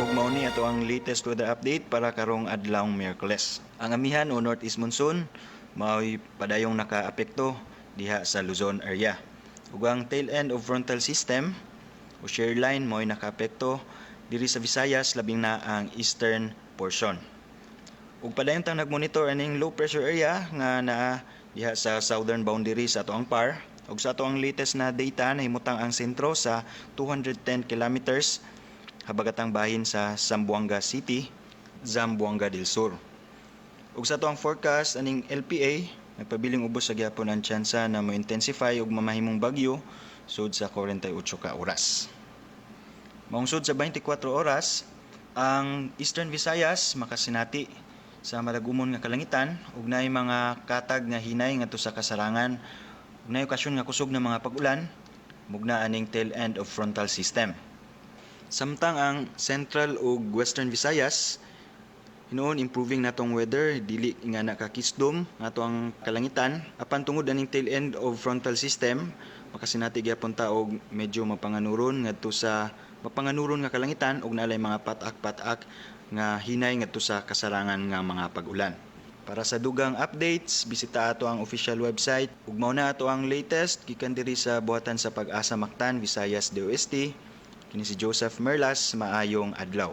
ug mao ni ato ang latest weather update para karong adlawng Miyerkules. Ang amihan o northeast monsoon mao'y padayong nakaapekto diha sa Luzon area. Ug ang tail end of frontal system o shear line mao'y nakaapekto diri sa Visayas, labing na ang eastern portion. Ug padayong tang nagmonitor aning low pressure area nga naa diha sa southern boundary sa ato ang PAR. Ug sa ato ang latest na data nahimutang ang sentro sa 210 kilometers habagatang bahin sa Zamboanga City, Zamboanga del Sur. Ug sa ato ang forecast aning LPA nagpabiling ubos sa gyapon ang tsansa na mo-intensify ug mamahimong bagyo sud sa 48 ka oras. Maong sud sa 24 oras, ang Eastern Visayas makasinati sa malagumon nga kalangitan ug naay mga katag nga hinay ngadto sa kasarangan ug naay okasyon nga kusog na mga pag-ulan mugna aning tail end of frontal system. Samtang ang Central ug Western Visayas hinuon improving natong weather, dili nga nakakisdom nato ang kalangitan apan tungod aning tail end of frontal system makasinati gyapon ta og medyo mapanganuron ngadto sa mapanganuron nga kalangitan ug naay mga patak-patak nga hinay ngadto sa kasarangan nga mga pag-ulan. Para sa dugang updates, bisita ato ang official website ug mao na ato ang latest gikan diri sa buhatan sa Pag-asa Mactan, Visayas DOST. Kini si Joseph Merlas, maayong adlaw.